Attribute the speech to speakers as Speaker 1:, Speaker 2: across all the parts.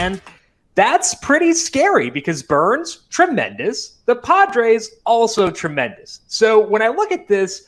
Speaker 1: And that's pretty scary because Burnes, tremendous. The Padres, also tremendous. So when I look at this,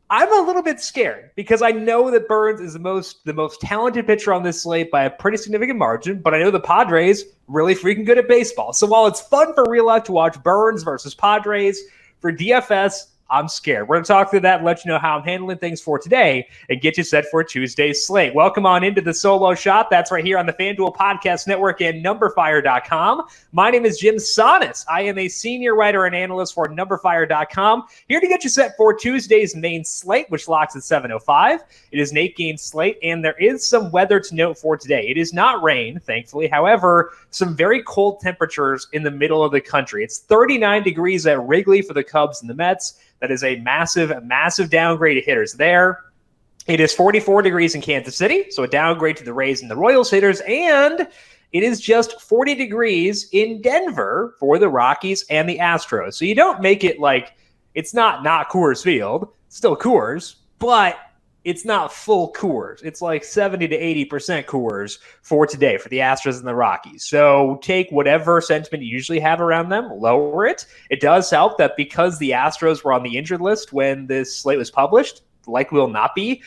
Speaker 1: I'm a little bit scared because I know that Burnes is the most talented pitcher on this slate by a pretty significant margin, but I know the Padres really freaking good at baseball. So while it's fun for real life to watch Burnes versus Padres, for DFS, I'm scared. We're going to talk through that and let you know how I'm handling things for today and get you set for Tuesday's slate. Welcome on into the solo shot. That's right here on the FanDuel Podcast Network and numberFire.com. My name is Jim Sonis. I am a senior writer and analyst for numberFire.com, here to get you set for Tuesday's main slate, which locks at 7:05. It is an 8-game slate, and there is some weather to note for today. It is not rain, thankfully. However, some very cold temperatures in the middle of the country. It's 39 degrees at Wrigley for the Cubs and the Mets. That is a massive downgrade to hitters there. It is 44 degrees in Kansas City, so a downgrade to the Rays and the Royals hitters, and it is just 40 degrees in Denver for the Rockies and the Astros. So you don't make it like it's not Coors Field, it's still Coors, but it's not full Coors. It's like 70 to 80% Coors for today for the Astros and the Rockies. So take whatever sentiment you usually have around them, lower it. It does help that because the Astros were on the injured list when this slate was published, likely will not be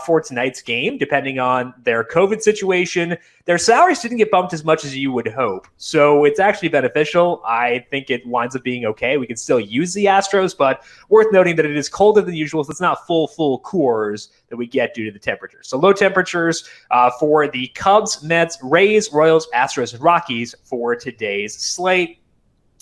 Speaker 1: for tonight's game, depending on their COVID situation. Their salaries didn't get bumped as much as you would hope. So it's actually beneficial. I think it winds up being okay. We can still use the Astros, but worth noting that it is colder than usual, so it's not full Coors that we get due to the temperatures. So low temperatures for the Cubs, Mets, Rays, Royals, Astros, and Rockies for today's slate.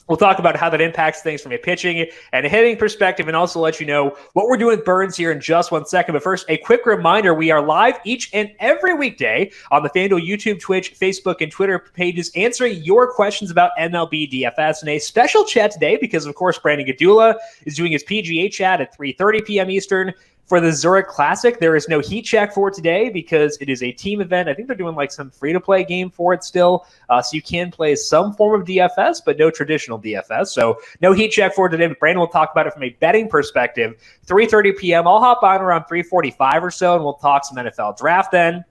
Speaker 1: We'll talk about how that impacts things from a pitching and a hitting perspective, and also let you know what we're doing with Burnes here in just 1 second. But first, a quick reminder, we are live each and every weekday on the FanDuel YouTube, Twitch, Facebook, and Twitter pages answering your questions about MLB DFS. And a special chat today because, of course, Brandon Gadula is doing his PGA chat at 3:30 p.m. Eastern. For the Zurich Classic, there is no heat check for today because it is a team event. I think they're doing like some free-to-play game for it still. So you can play some form of DFS, but no traditional DFS. So no heat check for today, but Brandon will talk about it from a betting perspective. 3:30 p.m. I'll hop on around 3:45 or so, and we'll talk some NFL draft then.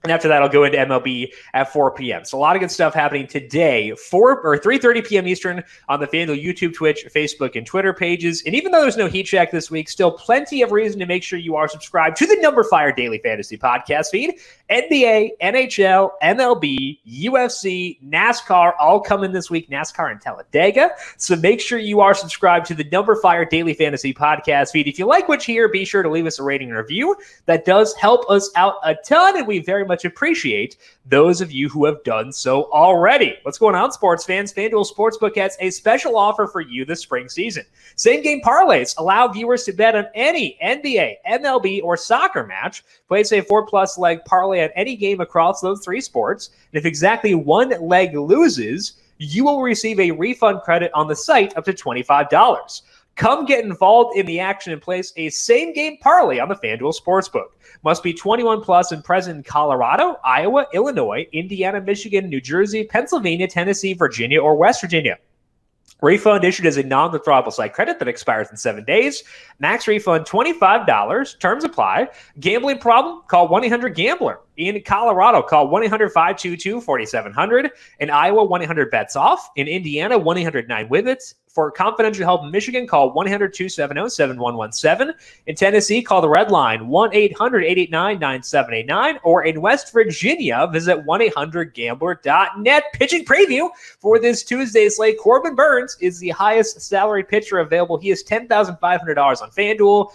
Speaker 1: And after that, I'll go into MLB at 4 p.m. So a lot of good stuff happening today, 3:30 p.m. Eastern on the FanDuel YouTube, Twitch, Facebook, and Twitter pages. And even though there's no heat check this week, still plenty of reason to make sure you are subscribed to the numberFire Daily Fantasy Podcast feed. NBA, NHL, MLB, UFC, NASCAR, all coming this week. NASCAR in Talladega. So make sure you are subscribed to the numberFire Daily Fantasy Podcast feed. If you like what you hear, be sure to leave us a rating and review. That does help us out a ton, and we very much appreciate those of you who have done so already. What's going on, sports fans? FanDuel Sportsbook has a special offer for you this spring season. Same-game parlays allow viewers to bet on any NBA, MLB, or soccer match. Place a 4+ leg parlay on any game across those three sports. And if exactly one leg loses, you will receive a refund credit on the site up to $25. Come get involved in the action and place a same-game parlay on the FanDuel Sportsbook. Must be 21 plus and present in Colorado, Iowa, Illinois, Indiana, Michigan, New Jersey, Pennsylvania, Tennessee, Virginia, or West Virginia. Refund issued as a non-withdrawable site credit that expires in 7 days. Max refund $25. Terms apply. Gambling problem? Call 1-800-GAMBLER. In Colorado, call 1-800-522-4700. In Iowa, 1-800-BETS-OFF. In Indiana, 1-800-9-WITH-IT. For confidential help in Michigan, call 1-800-270-7117. In Tennessee, call the Red Line, 1-800-889-9789. Or in West Virginia, visit 1-800-GAMBLER.net. Pitching preview for this Tuesday slate. Corbin Burnes is the highest salary pitcher available. He is $10,500 on FanDuel.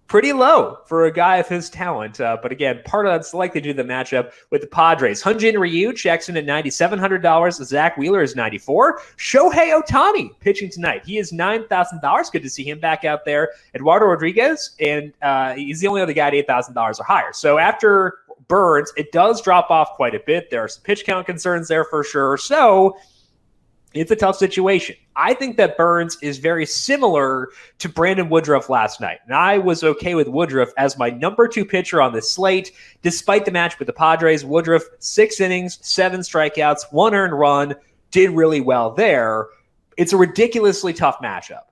Speaker 1: Pretty low for a guy of his talent. But again, part of that's likely due to the matchup with the Padres. Hunjin Ryu checks in at $9,700. Zach Wheeler is $94,000. Shohei Ohtani pitching tonight. He is $9,000. Good to see him back out there. Eduardo Rodriguez, and he's the only other guy at $8,000 or higher. So after Burnes, it does drop off quite a bit. There are some pitch count concerns there for sure. So it's a tough situation. I think that Burnes is very similar to Brandon Woodruff last night. And I was okay with Woodruff as my number 2 pitcher on this slate. Despite the match with the Padres, Woodruff, 6 innings, 7 strikeouts, 1 earned run, did really well there. It's a ridiculously tough matchup.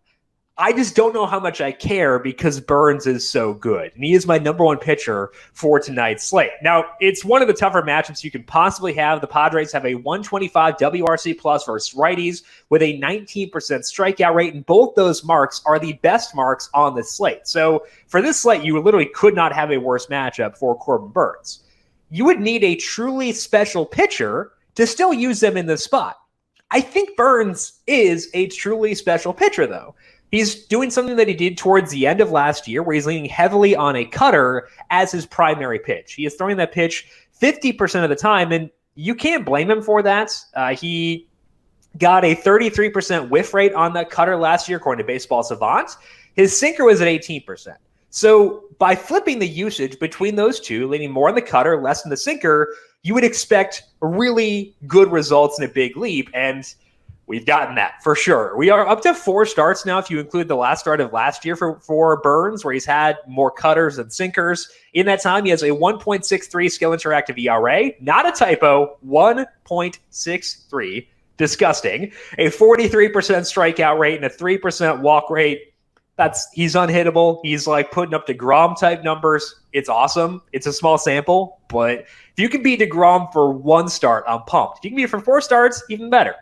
Speaker 1: I just don't know how much I care because Burnes is so good. And he is my number one pitcher for tonight's slate. Now, it's one of the tougher matchups you can possibly have. The Padres have a 125 WRC plus versus righties with a 19% strikeout rate. And both those marks are the best marks on the slate. So for this slate, you literally could not have a worse matchup for Corbin Burnes. You would need a truly special pitcher to still use them in this spot. I think Burnes is a truly special pitcher, though. He's doing something that he did towards the end of last year where he's leaning heavily on a cutter as his primary pitch. He is throwing that pitch 50% of the time, and you can't blame him for that. He got a 33% whiff rate on that cutter last year, according to Baseball Savant. His sinker was at 18%. So by flipping the usage between those two, leaning more on the cutter, less on the sinker, you would expect really good results in a big leap, and we've gotten that for sure. We are up to 4 starts now if you include the last start of last year for Burnes, where he's had more cutters than sinkers. In that time, he has a 1.63 skill interactive ERA. Not a typo, 1.63. Disgusting. A 43% strikeout rate and a 3% walk rate. He's unhittable. He's like putting up DeGrom type numbers. It's awesome. It's a small sample, but if you can beat DeGrom for 1 start, I'm pumped. If you can beat it for 4 starts, even better.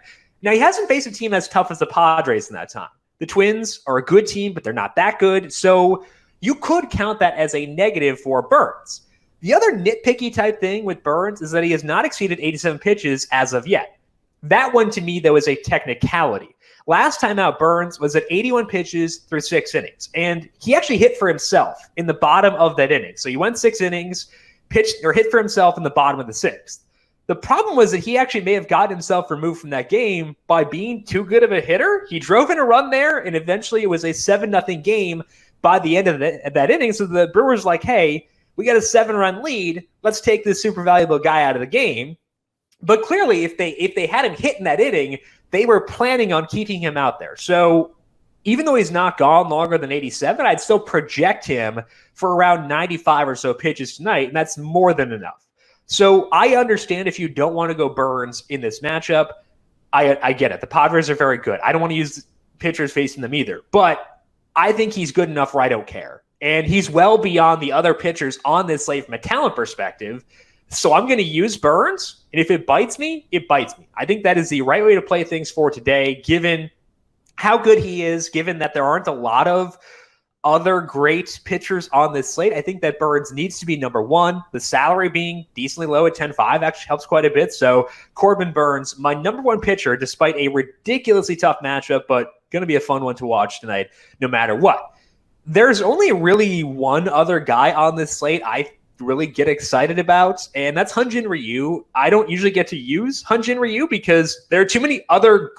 Speaker 1: Now, he hasn't faced a team as tough as the Padres in that time. The Twins are a good team, but they're not that good. So you could count that as a negative for Burnes. The other nitpicky type thing with Burnes is that he has not exceeded 87 pitches as of yet. That one, to me, though, is a technicality. Last time out, Burnes was at 81 pitches through 6 innings. And he actually hit for himself in the bottom of that inning. So he went 6 innings, pitched or hit for himself in the bottom of the 6th. The problem was that he actually may have gotten himself removed from that game by being too good of a hitter. He drove in a run there, and eventually it was a 7-0 game by the end of that inning. So the Brewers like, hey, we got a 7-run lead. Let's take this super valuable guy out of the game. But clearly, if they had him hit in that inning, they were planning on keeping him out there. So even though he's not gone longer than 87, I'd still project him for around 95 or so pitches tonight, and that's more than enough. So I understand if you don't want to go Burnes in this matchup. I get it. The Padres are very good. I don't want to use pitchers facing them either. But I think he's good enough where I don't care. And he's well beyond the other pitchers on this slate from a talent perspective. So I'm going to use Burnes. And if it bites me, it bites me. I think that is the right way to play things for today, given how good he is, given that there aren't a lot of other great pitchers on this slate. I think that Burnes needs to be number 1. The salary being decently low at 10.5 actually helps quite a bit. So Corbin Burnes, my number 1 pitcher, despite a ridiculously tough matchup, but going to be a fun one to watch tonight, no matter what. There's only really one other guy on this slate I really get excited about, and that's Hunjin Ryu. I don't usually get to use Hunjin Ryu because there are too many other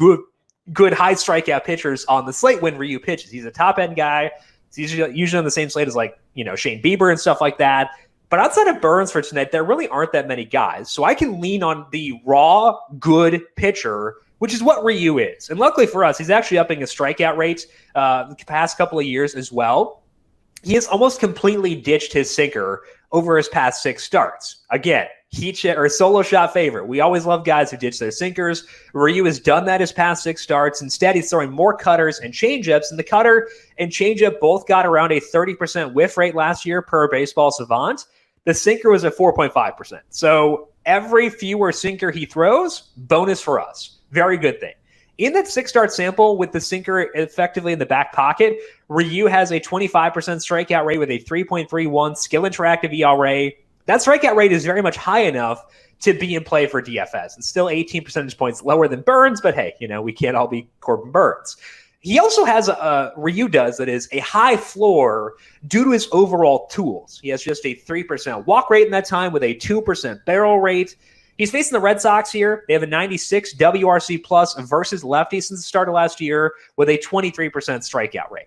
Speaker 1: good high strikeout pitchers on the slate when Ryu pitches. He's a top-end guy. He's usually on the same slate as Shane Bieber and stuff like that. But outside of Burnes for tonight, there really aren't that many guys. So I can lean on the raw, good pitcher, which is what Ryu is. And luckily for us, he's actually upping his strikeout rate the past couple of years as well. He has almost completely ditched his sinker over his past 6 starts. Again, solo shot favorite. We always love guys who ditch their sinkers. Ryu has done that his past 6 starts. Instead, he's throwing more cutters and changeups, and the cutter and changeup both got around a 30% whiff rate last year per Baseball Savant. The sinker was at 4.5%. So every fewer sinker he throws, bonus for us. Very good thing. In that 6-start sample with the sinker effectively in the back pocket, Ryu has a 25% strikeout rate with a 3.31 skill interactive ERA. That strikeout rate is very much high enough to be in play for DFS. It's still 18 percentage points lower than Burnes, but hey, we can't all be Corbin Burnes. He also has Ryu does that is a high floor due to his overall tools. He has just a 3% walk rate in that time with a 2% barrel rate. He's facing the Red Sox here. They have a 96 WRC plus versus lefty since the start of last year with a 23% strikeout rate.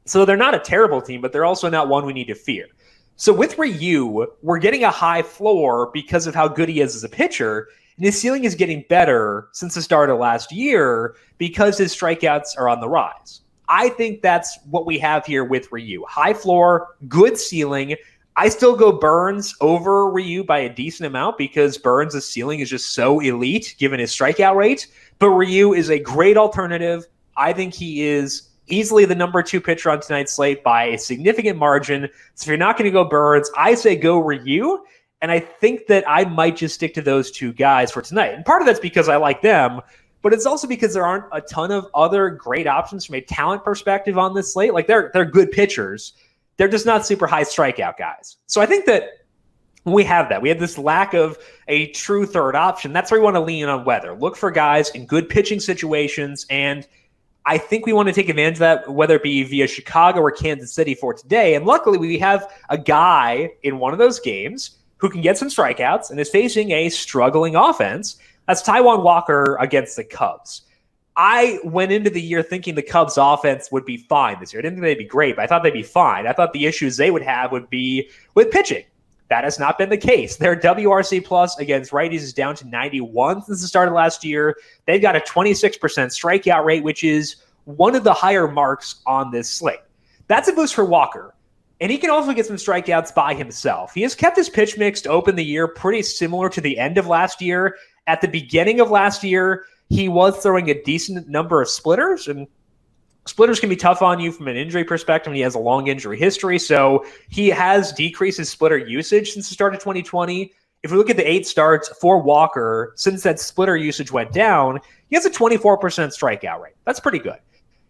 Speaker 1: So they're not a terrible team, but they're also not one we need to fear. So with Ryu, we're getting a high floor because of how good he is as a pitcher, and his ceiling is getting better since the start of last year because his strikeouts are on the rise. I think that's what we have here with Ryu. High floor, good ceiling. I still go Burnes over Ryu by a decent amount because Burnes' ceiling is just so elite given his strikeout rate, but Ryu is a great alternative. I think he is easily the number 2 pitcher on tonight's slate by a significant margin. So if you're not going to go Burnes, I say go Ryu. And I think that I might just stick to those 2 guys for tonight. And part of that's because I like them, but it's also because there aren't a ton of other great options from a talent perspective on this slate. Like they're good pitchers. They're just not super high strikeout guys. So I think that when we have that, we have this lack of a true third option. That's where we want to lean on weather. Look for guys in good pitching situations. And I think we want to take advantage of that, whether it be via Chicago or Kansas City for today. And luckily, we have a guy in one of those games who can get some strikeouts and is facing a struggling offense. That's Taiwan Walker against the Cubs. I went into the year thinking the Cubs offense would be fine this year. I didn't think they'd be great, but I thought they'd be fine. I thought the issues they would have would be with pitching. That has not been the case. Their WRC plus against righties is down to 91 since the start of last year. They've got a 26% strikeout rate, which is one of the higher marks on this slate. That's a boost for Walker. And he can also get some strikeouts by himself. He has kept his pitch mix to open the year pretty similar to the end of last year. At the beginning of last year, he was throwing a decent number of splitters, and splitters can be tough on you from an injury perspective, and he has a long injury history, so he has decreased his splitter usage since the start of 2020. If we look at the 8 starts for Walker, since that splitter usage went down, he has a 24% strikeout rate. That's pretty good.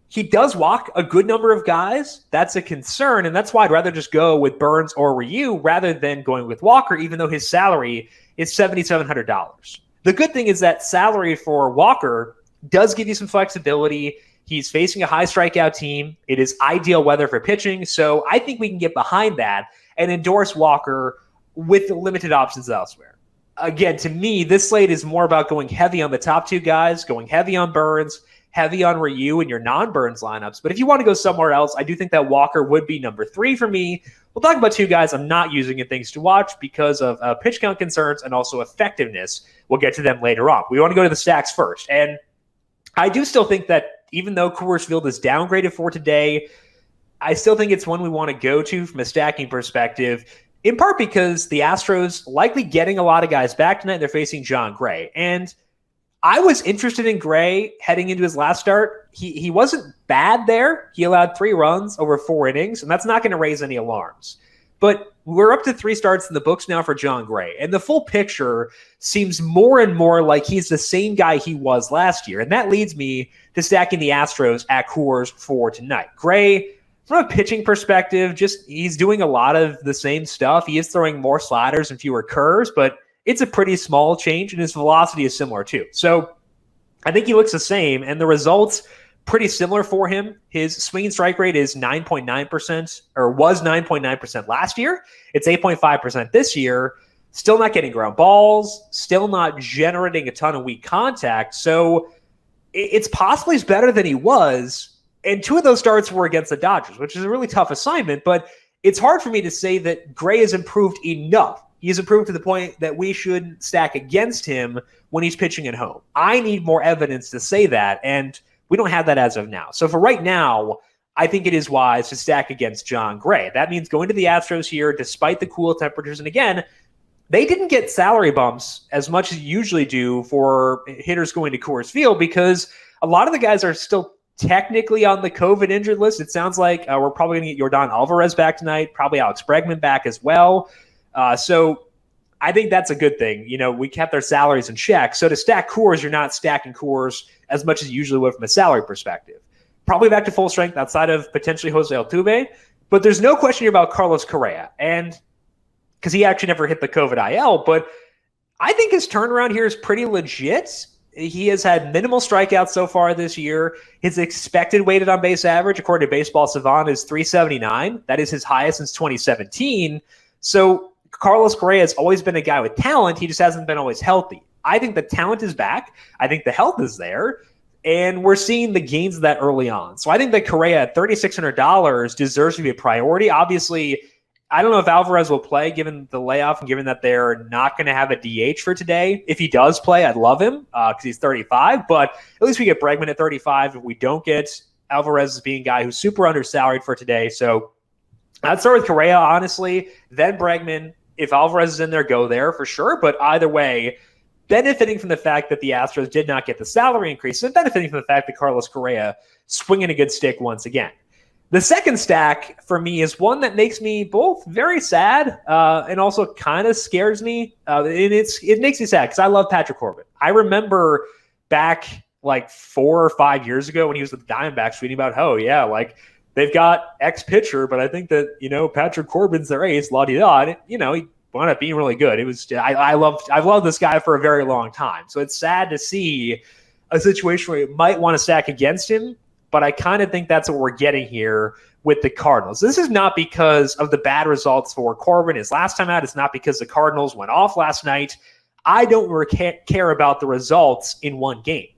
Speaker 1: He does walk a good number of guys. That's a concern, and that's why I'd rather just go with Burnes or Ryu rather than going with Walker, even though his salary is $7,700. The good thing is that salary for Walker does give you some flexibility. He's facing a high strikeout team. It is ideal weather for pitching, so I think we can get behind that and endorse Walker with the limited options elsewhere. Again, to me, this slate is more about going heavy on the top 2 guys, going heavy on Burnes, heavy on Ryu in your non-Burnes lineups. But if you want to go somewhere else, I do think that Walker would be number 3 for me. We'll talk about 2 guys I'm not using in things to watch because of pitch count concerns and also effectiveness. We'll get to them later on. We want to go to the stacks first. And I do still think that even though Coors Field is downgraded for today, I still think it's one we want to go to from a stacking perspective, in part because the Astros likely getting a lot of guys back tonight. They're facing Jon Gray. And I was interested in Gray heading into his last start. He wasn't bad there. He allowed 3 runs over 4 innings, and that's not going to raise any alarms. But we're up to 3 starts in the books now for Jon Gray, and the full picture seems more and more like he's the same guy he was last year, and that leads me to stacking the Astros at Coors for tonight. Gray, from a pitching perspective, just he's doing a lot of the same stuff. He is throwing more sliders and fewer curves, but it's a pretty small change, and his velocity is similar too. So I think he looks the same, and the results pretty similar for him. His swinging strike rate is 9.9%, or was 9.9% last year. It's 8.5% this year. Still not getting ground balls, still not generating a ton of weak contact. So it's possibly he's better than he was. And 2 of those starts were against the Dodgers, which is a really tough assignment, but it's hard for me to say that Gray has improved enough. He's improved to the point that we should stack against him when he's pitching at home. I need more evidence to say that, and we don't have that as of now. So for right now, I think it is wise to stack against Jon Gray. That means going to the Astros here, despite the cool temperatures. And again, they didn't get salary bumps as much as you usually do for hitters going to Coors Field because a lot of the guys are still technically on the COVID injured list. It sounds like we're probably going to get Yordan Alvarez back tonight, probably Alex Bregman back as well. So I think that's a good thing. You know, we kept their salaries in check. So to stack Coors, you're not stacking Coors as much as you usually would from a salary perspective. Probably back to full strength outside of potentially Jose Altuve. But there's no question here about Carlos Correa. And because he actually never hit the COVID IL. But I think his turnaround here is pretty legit. He has had minimal strikeouts so far this year. His expected weighted on base average, according to Baseball Savant, is 379. That is his highest since 2017. So Carlos Correa has always been a guy with talent. He just hasn't been always healthy. I think the talent is back. I think the health is there. And we're seeing the gains of that early on. So I think that Correa at $3,600 deserves to be a priority. Obviously, I don't know if Alvarez will play given the layoff and given that they're not going to have a DH for today. If he does play, I'd love him because he's 35. But at least we get Bregman at 35. If we don't get Alvarez as being a guy who's super undersalaried for today. So I'd start with Correa, honestly, then Bregman. If Alvarez is in there, go there for sure. But either way, benefiting from the fact that the Astros did not get the salary increase, and benefiting from the fact that Carlos Correa swinging a good stick once again. The second stack for me is one that makes me both very sad and also kind of scares me. And it makes me sad because I love Patrick Corbin. I remember back like 4 or 5 years ago when he was with the Diamondbacks tweeting about, oh, yeah, like they've got X pitcher, but I think that, Patrick Corbin's their ace, la-di-da. And, he wound up being really good. It was I've loved this guy for a very long time. So it's sad to see a situation where you might want to stack against him, but I kind of think that's what we're getting here with the Cardinals. This is not because of the bad results for Corbin his last time out. It's not because the Cardinals went off last night. I don't really care about the results in one game.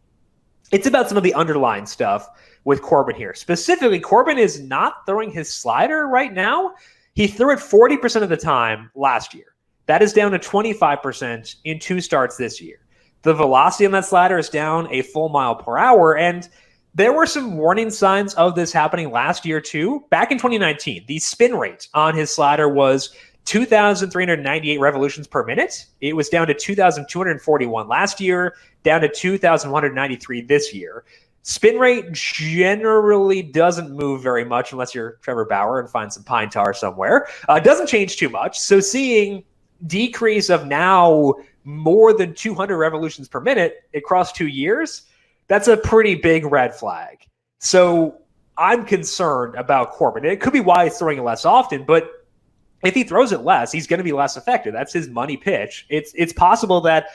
Speaker 1: It's about some of the underlying stuff with Corbin here. Specifically, Corbin is not throwing his slider right now. He threw it 40% of the time last year. That is down to 25% in 2 starts this year. The velocity on that slider is down a full mile per hour, and there were some warning signs of this happening last year too. Back in 2019, the spin rate on his slider was 2,398 revolutions per minute. It was down to 2,241 last year, down to 2,193 this year. Spin rate generally doesn't move very much unless you're Trevor Bauer and find some pine tar somewhere. It doesn't change too much. So seeing decrease of now more than 200 revolutions per minute across 2 years, that's a pretty big red flag. So I'm concerned about Corbin. It could be why he's throwing it less often, but if he throws it less, he's going to be less effective. That's his money pitch. It's possible that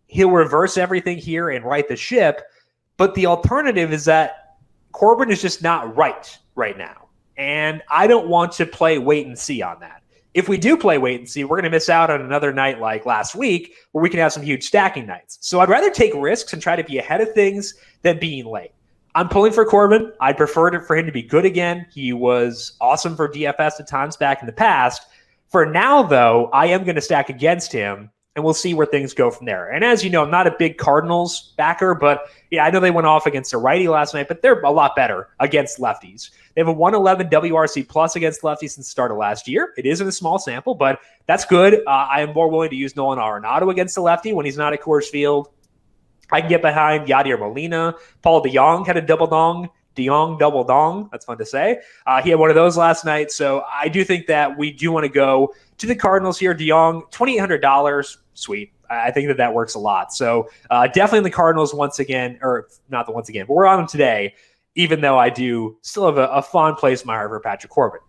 Speaker 1: he'll reverse everything here and right the ship, but the alternative is that Corbin is just not right now. And I don't want to play wait and see on that. If we do play wait and see, we're going to miss out on another night like last week where we can have some huge stacking nights. So I'd rather take risks and try to be ahead of things than being late. I'm pulling for Corbin. I'd prefer for him to be good again. He was awesome for DFS at times back in the past. For now, though, I am going to stack against him, and we'll see where things go from there. And as you know, I'm not a big Cardinals backer, but yeah, I know they went off against a righty last night, but they're a lot better against lefties. They have a 111 WRC plus against lefties since the start of last year. It isn't a small sample, but that's good. I am more willing to use Nolan Arenado against the lefty when he's not at Coors Field. I can get behind Yadier Molina. Paul DeJong had a double dong. DeJong double dong. That's fun to say. He had one of those last night. So I do think that we do want to go to the Cardinals here. DeJong, $2,800. Sweet. I think that works a lot. So definitely the Cardinals once again, or not the once again, but we're on them today, even though I do still have a fond place in my heart for Patrick Corbin.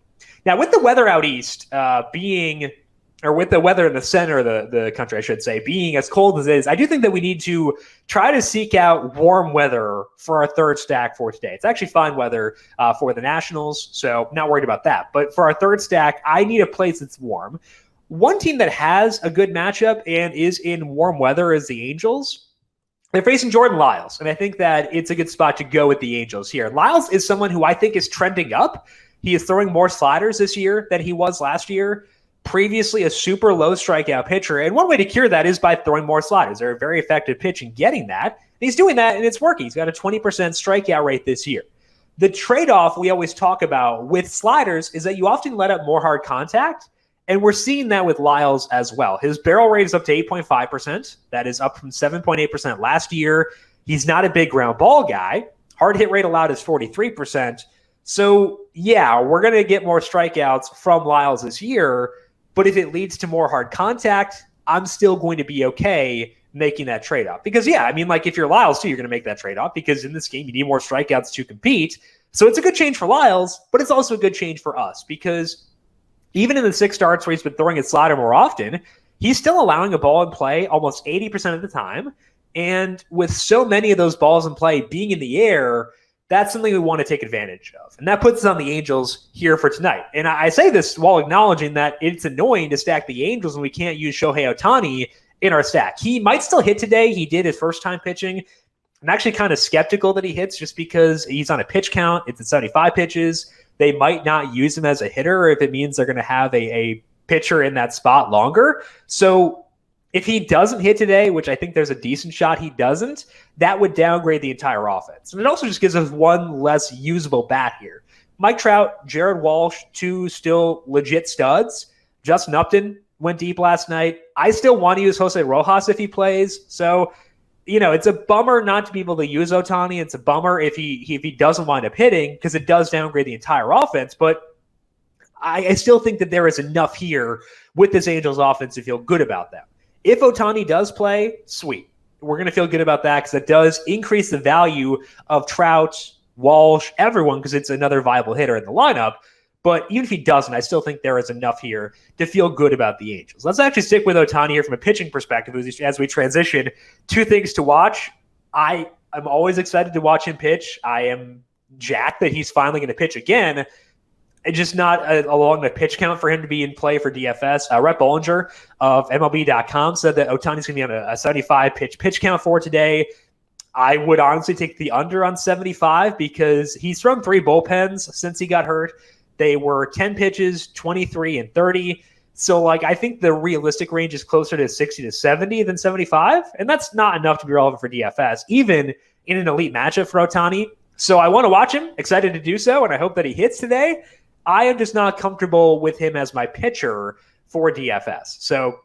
Speaker 1: Now, with the weather out east with the weather in the center of the country, I should say, being as cold as it is, I do think that we need to try to seek out warm weather for our third stack for today. It's actually fine weather for the Nationals, so not worried about that. But for our third stack, I need a place that's warm. One team that has a good matchup and is in warm weather is the Angels. They're facing Jordan Lyles, and I think that it's a good spot to go with the Angels here. Lyles is someone who I think is trending up. He is throwing more sliders this year than he was last year. Previously a super low strikeout pitcher, and one way to cure that is by throwing more sliders. They're a very effective pitch in getting that, and he's doing that, and it's working. He's got a 20% strikeout rate this year. The trade-off we always talk about with sliders is that you often let up more hard contact, and we're seeing that with Lyles as well. His barrel rate is up to 8.5%. That is up from 7.8% last year. He's not a big ground ball guy. Hard hit rate allowed is 43%. So, yeah, we're going to get more strikeouts from Lyles this year, but if it leads to more hard contact, I'm still going to be okay making that trade-off. Because, yeah, I mean, like if you're Lyles too, you're going to make that trade-off because in this game you need more strikeouts to compete. So it's a good change for Lyles, but it's also a good change for us because even in the 6 starts where he's been throwing his slider more often, he's still allowing a ball in play almost 80% of the time. And with so many of those balls in play being in the air, that's something we want to take advantage of. And that puts us on the Angels here for tonight. And I say this while acknowledging that it's annoying to stack the Angels when we can't use Shohei Ohtani in our stack. He might still hit today. He did his first time pitching. I'm actually kind of skeptical that he hits just because he's on a pitch count. It's at 75 pitches. They might not use him as a hitter if it means they're going to have a pitcher in that spot longer. So if he doesn't hit today, which I think there's a decent shot he doesn't, that would downgrade the entire offense. And it also just gives us one less usable bat here. Mike Trout, Jared Walsh, 2 still legit studs. Justin Upton, went deep last night. I still want to use Jose Rojas if he plays. So, it's a bummer not to be able to use Ohtani. It's a bummer if he doesn't wind up hitting, because it does downgrade the entire offense. But I still think that there is enough here with this Angels offense to feel good about them. If Ohtani does play, sweet. We're going to feel good about that, because it does increase the value of Trout, Walsh, everyone, because it's another viable hitter in the lineup. But even if he doesn't, I still think there is enough here to feel good about the Angels. Let's actually stick with Ohtani here from a pitching perspective as we transition. Two things to watch. I'm always excited to watch him pitch. I am jacked that he's finally going to pitch again. It's just not along the pitch count for him to be in play for DFS. Rhett Bollinger of MLB.com said that Ohtani's going to be on a 75 pitch count for today. I would honestly take the under on 75, because he's thrown 3 bullpens since he got hurt. They were 10 pitches, 23, and 30. So, I think the realistic range is closer to 60 to 70 than 75, and that's not enough to be relevant for DFS, even in an elite matchup for Ohtani. So I want to watch him, excited to do so, and I hope that he hits today. I am just not comfortable with him as my pitcher for DFS. So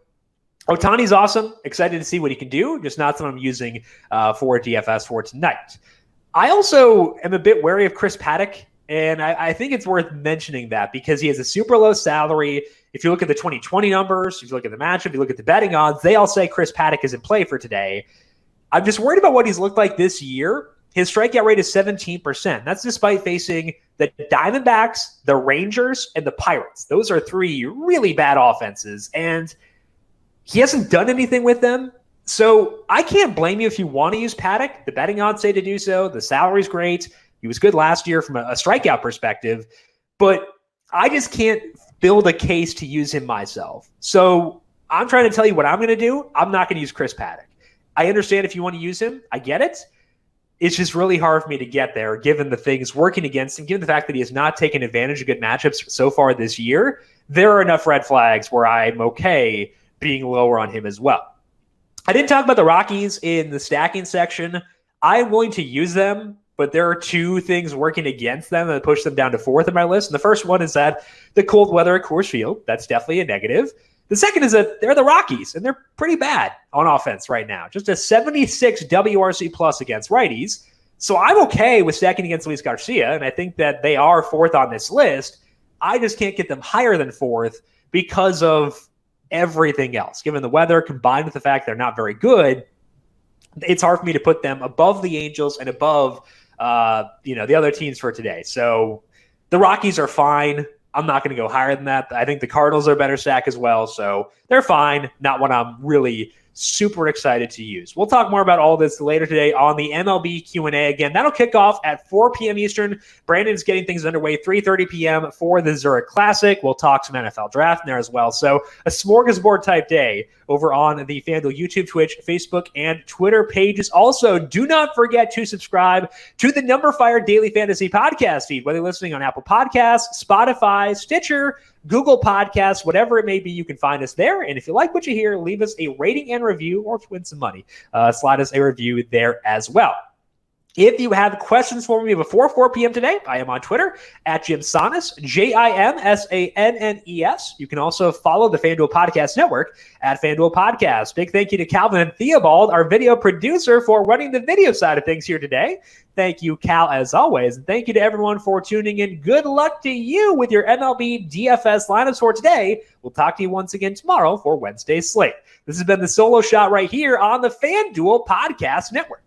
Speaker 1: Ohtani's awesome, excited to see what he can do, just not someone I'm using for DFS for tonight. I also am a bit wary of Chris Paddock. And I think it's worth mentioning that, because he has a super low salary. If you look at the 2020 numbers, if you look at the matchup, if you look at the betting odds, they all say Chris Paddock is in play for today. I'm just worried about what he's looked like this year. His strikeout rate is 17%. That's despite facing the Diamondbacks, the Rangers, and the Pirates. Those are 3 really bad offenses, and he hasn't done anything with them. So I can't blame you if you want to use Paddock. The betting odds say to do so. The salary's great. He was good last year from a strikeout perspective, but I just can't build a case to use him myself. So I'm trying to tell you what I'm going to do. I'm not going to use Chris Paddock. I understand if you want to use him. I get it. It's just really hard for me to get there, given the things working against him, given the fact that he has not taken advantage of good matchups so far this year. There are enough red flags where I'm okay being lower on him as well. I didn't talk about the Rockies in the stacking section. I'm willing to use them, but there are 2 things working against them that push them down to 4th on my list. And the first one is that the cold weather at Coors Field. That's definitely a negative. The second is that they're the Rockies, and they're pretty bad on offense right now. Just a 76 WRC plus against righties. So I'm okay with stacking against Luis Garcia, and I think that they are 4th on this list. I just can't get them higher than 4th because of everything else. Given the weather, combined with the fact they're not very good, it's hard for me to put them above the Angels and above the other teams for today. So the Rockies are fine. I'm not going to go higher than that. I think the Cardinals are a better stack as well. So they're fine. Not what I'm really super excited to use. We'll talk more about all this later today on the MLB Q&A. Again, that'll kick off at 4 p.m. Eastern. Brandon's getting things underway 3:30 p.m. for the Zurich Classic. We'll talk some NFL draft in there as well. So a smorgasbord type day over on the FanDuel YouTube, Twitch, Facebook, and Twitter pages. Also, do not forget to subscribe to the numberFire Daily Fantasy Podcast feed, whether you're listening on Apple Podcasts, Spotify, Stitcher, Google Podcasts, whatever it may be, you can find us there. And if you like what you hear, leave us a rating and review, or to win some money, slide us a review there as well. If you have questions for me before 4 p.m. today, I am on Twitter at Jim Sannes, JimSannes. You can also follow the FanDuel Podcast Network at FanDuel Podcast. Big thank you to Calvin and Theobald, our video producer, for running the video side of things here today. Thank you, Cal, as always. And thank you to everyone for tuning in. Good luck to you with your MLB DFS lineups for today. We'll talk to you once again tomorrow for Wednesday's slate. This has been the solo shot right here on the FanDuel Podcast Network.